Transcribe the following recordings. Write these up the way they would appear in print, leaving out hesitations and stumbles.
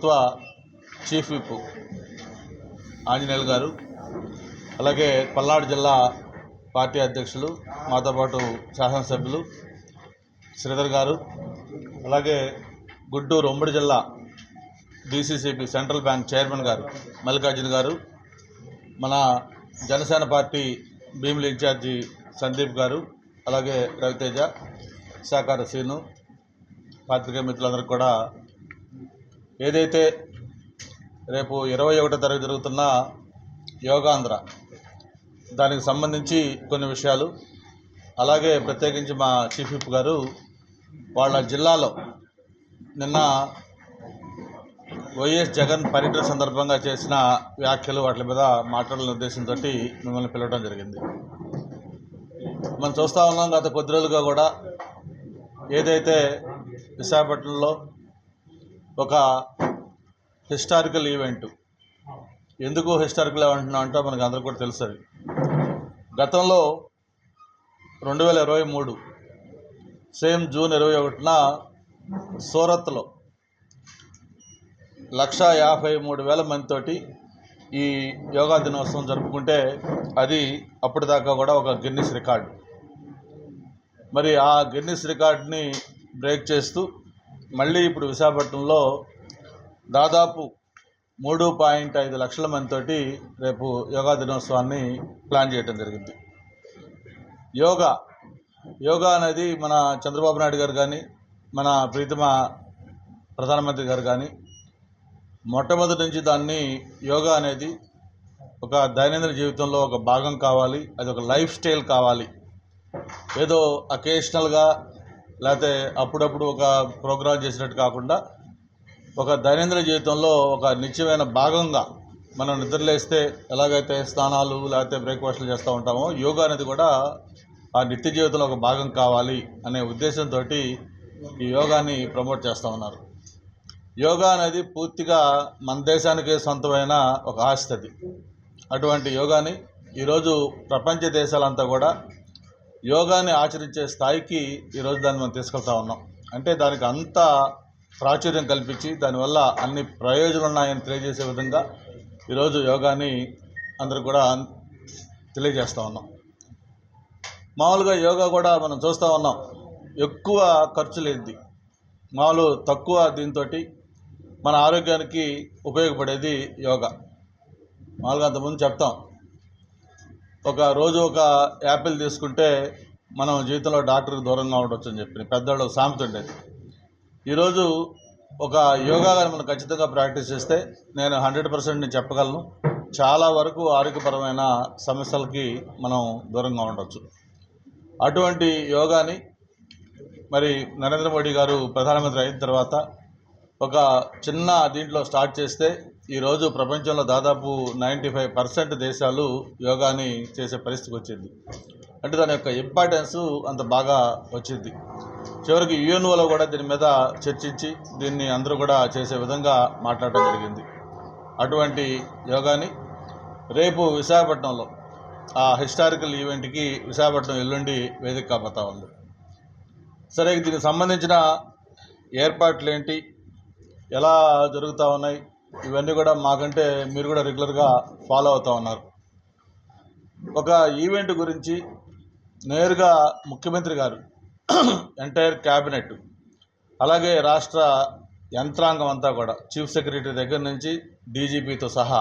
ప్రభుత్వ chief whip Anjaneyulu గారు, అలాగే పల్నాడు జిల్లా పార్టీ అధ్యక్షులు, మాతో పాటు శాసనసభ్యులు శ్రీధర్ గారు, అలాగే గుంటూరు ఉమ్మడి జిల్లా డీసీసీబీ సెంట్రల్ బ్యాంక్ చైర్మన్ గారు మల్లికార్జున గారు, మన జనసేన పార్టీ భీమిలి ఇన్ఛార్జి సందీప్ గారు, అలాగే రవితేజ, సాకార శ్రీను, పాత్రికేయ మిత్రులందరికీ కూడా ఏదైతే రేపు 21వ తారీఖు జరుగుతున్న యోగాంధ్ర దానికి సంబంధించి కొన్ని విషయాలు, అలాగే ప్రత్యేకించి మా చీఫ్ విప్ గారు వాళ్ళ జిల్లాలో నిన్న వైఎస్ జగన్ పర్యటన సందర్భంగా చేసిన వ్యాఖ్యలు వాటి మీద మాట్లాడాలనే ఉద్దేశంతో మిమ్మల్ని పిలవడం జరిగింది. మనం చూస్తూ ఉన్నాం గత కొద్ది రోజులుగా కూడా ఏదైతే విశాఖపట్నంలో ఒక హిస్టారికల్ ఈవెంట్, ఎందుకు హిస్టారికల్ ఈవెంట్ అంటే మనకు అందరికీ కూడా తెలుసు. గతంలో 2023 సేమ్ జూన్ 21న సూరత్లో 153,000 మందితోటి ఈ యోగా దినోత్సవం జరుపుకుంటే అది అప్పటిదాకా కూడా ఒక గిన్నిస్ రికార్డు. మరి ఆ గిన్నిస్ రికార్డుని బ్రేక్ చేస్తూ మళ్ళీ ఇప్పుడు విశాఖపట్నంలో దాదాపు 3.5 లక్షల మందితోటి రేపు యోగా దినోత్సవాన్ని ప్లాన్ చేయడం జరిగింది. యోగా అనేది మన చంద్రబాబు నాయుడు గారు కానీ, మన ప్రీతమ ప్రధానమంత్రి గారు కానీ మొట్టమొదటి నుంచి దాన్ని యోగా అనేది ఒక దైనందిన జీవితంలో ఒక భాగం కావాలి, అది ఒక లైఫ్ స్టైల్ కావాలి, ఏదో అకేషనల్గా లేకపోతే అప్పుడప్పుడు ఒక ప్రోగ్రాం చేసినట్టు కాకుండా ఒక దైనందిన జీవితంలో ఒక నిత్యమైన భాగంగా మనం నిద్రలేస్తే ఎలాగైతే స్నానాలు లేకపోతే బ్రేక్ఫాస్ట్లు చేస్తూ ఉంటామో యోగా అనేది కూడా ఆ నిత్య జీవితంలో ఒక భాగం కావాలి అనే ఉద్దేశంతో ఈ యోగాని ప్రమోట్ చేస్తూ ఉన్నారు. యోగా అనేది పూర్తిగా మన దేశానికే సొంతమైన ఒక ఆస్తి. అది అటువంటి యోగాని ఈరోజు ప్రపంచ దేశాలంతా కూడా యోగాని ఆచరించే స్థాయికి ఈరోజు దాన్ని మనం తీసుకెళ్తా ఉన్నాం. అంటే దానికి అంత ప్రాచుర్యం కల్పించి దానివల్ల అన్ని ప్రయోజనాలు ఉన్నాయని తెలియజేసే విధంగా ఈరోజు యోగాని అందరూ కూడా తెలియజేస్తూ ఉన్నాం. మామూలుగా యోగా కూడా మనం చూస్తూ ఉన్నాం, ఎక్కువ ఖర్చు లేనిది, మామూలు తక్కువ దీంతో మన ఆరోగ్యానికి ఉపయోగపడేది యోగా. మామూలుగా అంతకుముందు చెప్తాం, ఒక రోజు ఒక యాపిల్ తీసుకుంటే మనం జీవితంలో డాక్టర్కి దూరంగా ఉండొచ్చు అని చెప్పి పెద్దవాళ్ళు సామెత ఉండేది. ఈరోజు ఒక యోగా కానీ మనం ఖచ్చితంగా ప్రాక్టీస్ చేస్తే నేను 100% నేను చెప్పగలను, చాలా వరకు ఆరోగ్యపరమైన సమస్యలకి మనం దూరంగా ఉండవచ్చు. అటువంటి యోగాని మరి నరేంద్ర మోడీ గారు ప్రధానమంత్రి అయిన తర్వాత ఒక చిన్న దీంట్లో స్టార్ట్ చేస్తే ఈరోజు ప్రపంచంలో దాదాపు 95% దేశాలు యోగాని చేసే పరిస్థితికి వచ్చింది. అంటే దాని యొక్క ఇంపార్టెన్స్ అంత బాగా వచ్చింది. చివరికి యుఎన్ఓలో కూడా దీని మీద చర్చించి దీన్ని అందరూ కూడా చేసే విధంగా మాట్లాడటం జరిగింది. అటువంటి యోగాని రేపు విశాఖపట్నంలో ఆ హిస్టారికల్ ఈవెంట్కి విశాఖపట్నం ఎల్లుండి వేదిక కాబోతా ఉంది. సరే, దీనికి సంబంధించిన ఏర్పాట్లు ఏంటి, ఎలా జరుగుతూ ఉన్నాయి, ఇవన్నీ కూడా మాకంటే మీరు కూడా రెగ్యులర్గా ఫాలో అవుతూ ఉన్నారు. ఒక ఈవెంట్ గురించి నేరుగా ముఖ్యమంత్రి గారు ఎంటైర్ క్యాబినెట్, అలాగే రాష్ట్ర యంత్రాంగం అంతా కూడా చీఫ్ సెక్రటరీ దగ్గర నుంచి డీజీపీతో సహా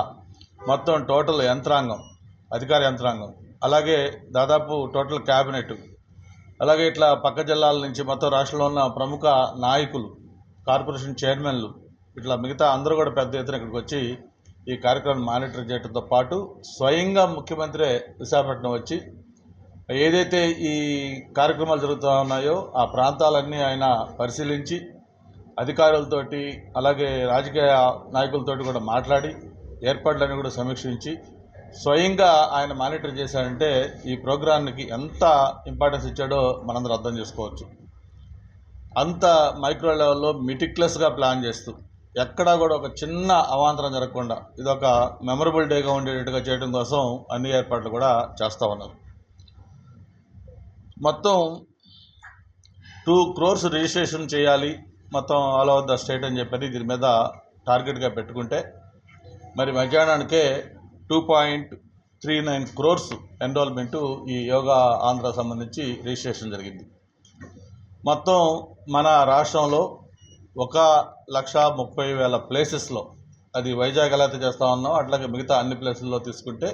మొత్తం టోటల్ యంత్రాంగం, అధికార యంత్రాంగం, అలాగే దాదాపు టోటల్ క్యాబినెట్, అలాగే ఇట్లా పక్క జిల్లాల నుంచి మొత్తం రాష్ట్రంలో ఉన్న ప్రముఖ నాయకులు, కార్పొరేషన్ చైర్మన్లు, ఇట్లా మిగతా అందరూ కూడా పెద్ద ఎత్తున ఇక్కడికి వచ్చి ఈ కార్యక్రమాన్ని మానిటర్ చేయడంతో పాటు స్వయంగా ముఖ్యమంత్రి విశాఖపట్నం వచ్చి ఏదైతే ఈ కార్యక్రమాలు జరుగుతూ ఉన్నాయో ఆ ప్రాంతాలన్నీ ఆయన పరిశీలించి అధికారులతోటి అలాగే రాజకీయ నాయకులతోటి కూడా మాట్లాడి ఏర్పాట్లన్నీ కూడా సమీక్షించి స్వయంగా ఆయన మానిటర్ చేశాడంటే ఈ ప్రోగ్రాంకి ఎంత ఇంపార్టెన్స్ ఇచ్చాడో మనందరూ అర్థం చేసుకోవచ్చు. అంత మైక్రో లెవెల్లో మెటిక్యులస్గా ప్లాన్ చేస్తూ ఎక్కడా కూడా ఒక చిన్న అవాంతరం జరగకుండా ఇదొక మెమరబుల్ డేగా ఉండేటట్టుగా చేయడం కోసం అన్ని ఏర్పాట్లు కూడా చేస్తూ ఉన్నారు. మొత్తం 2 crores రిజిస్ట్రేషన్ చేయాలి మొత్తం ఆల్ ఓవర్ ద స్టేట్ అని చెప్పి దీని మీద టార్గెట్గా పెట్టుకుంటే మరి మధ్యాహ్నానికే 2.39 crores ఎన్రోల్మెంటు ఈ యోగా ఆంధ్ర సంబంధించి రిజిస్ట్రేషన్ జరిగింది. మొత్తం మన రాష్ట్రంలో 1,30,000 ప్లేసెస్లో, అది వైజాగ్ ఎలా అయితే చేస్తూ ఉన్నాం అట్లాగే మిగతా అన్ని ప్లేసుల్లో తీసుకుంటే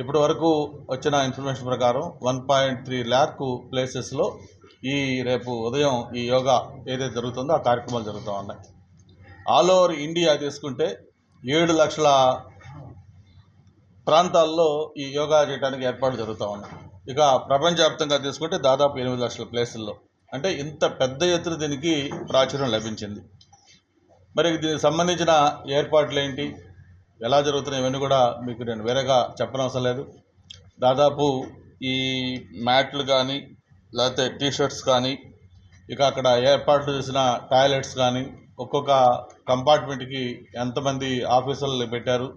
ఇప్పటి వరకు వచ్చిన ఇన్ఫర్మేషన్ ప్రకారం 1.3 lakh ప్లేసెస్లో రేపు ఉదయం ఈ యోగా ఏదైతే జరుగుతుందో ఆ కార్యక్రమాలు జరుగుతూ ఉన్నాయి. ఆల్ ఓవర్ ఇండియా తీసుకుంటే 7 లక్షల ప్రాంతాల్లో ఈ యోగా చేయడానికి ఏర్పాట్లు జరుగుతూ ఉన్నాయి. ఇక ప్రపంచవ్యాప్తంగా తీసుకుంటే దాదాపు 8 లక్షల ప్లేసుల్లో, అంటే ఇంత పెద్ద ఎత్తున దీనికి ప్రాచుర్యం లభించింది. మరి దీనికి సంబంధించిన ఏర్పాట్లు ఏంటి, ఎలా జరుగుతున్నాయి, ఇవన్నీ కూడా మీకు నేను వేరేగా చెప్పనవసరం లేదు. దాదాపు ఈ మ్యాట్లు కానీ లేకపోతే టీషర్ట్స్ కానీ, ఇక అక్కడ ఏర్పాట్లు చేసిన టాయిలెట్స్ కానీ, ఒక్కొక్క కంపార్ట్మెంట్కి ఎంతమంది ఆఫీసర్లు పెట్టారు,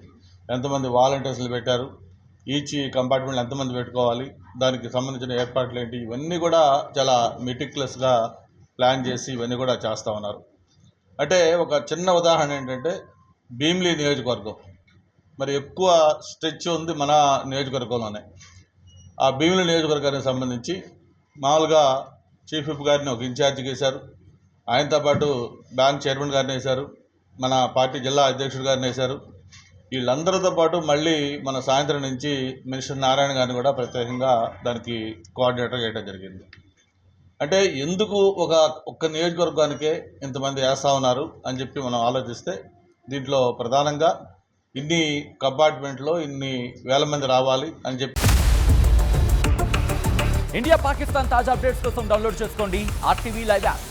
ఎంతమంది వాలంటీర్స్లు పెట్టారు, ఈచ్ కంపార్ట్మెంట్లో ఎంతమంది పెట్టుకోవాలి, దానికి సంబంధించిన ఏర్పాట్లు ఏంటి, ఇవన్నీ కూడా చాలా మెటిక్యులస్గా ప్లాన్ చేసి ఇవన్నీ కూడా చేస్తూ ఉన్నారు. అంటే ఒక చిన్న ఉదాహరణ ఏంటంటే భీమిలి నియోజకవర్గం మరి ఎక్కువ స్ట్రెచ్ ఉంది మన నియోజకవర్గంలోనే. ఆ భీమిలి నియోజకవర్గానికి సంబంధించి మామూలుగా చీఫ్ విప్ గారిని ఒక ఇన్ఛార్జిగా వేశారు, ఆయనతో పాటు బ్యాంక్ చైర్మన్ గారిని వేశారు, మన పార్టీ జిల్లా అధ్యక్షుడు గారిని వేశారు. వీళ్ళందరితో పాటు మళ్ళీ మన సాయంత్రం నుంచి మినిస్టర్ నారాయణ గారిని కూడా ప్రత్యేకంగా దానికి కోఆర్డినేటర్ చేయడం జరిగింది. అంటే ఎందుకు ఒక్క నియోజకవర్గానికే ఇంతమంది వేస్తూ ఉన్నారు అని చెప్పి మనం ఆలోచిస్తే దీంట్లో ప్రధానంగా ఇన్ని కంపార్ట్మెంట్లో ఇన్ని వేల మంది రావాలి అని చెప్పి. ఇండియా పాకిస్తాన్ తాజా అప్డేట్స్ కోసం డౌన్లోడ్ చేసుకోండి RTV లైవ్ యాప్.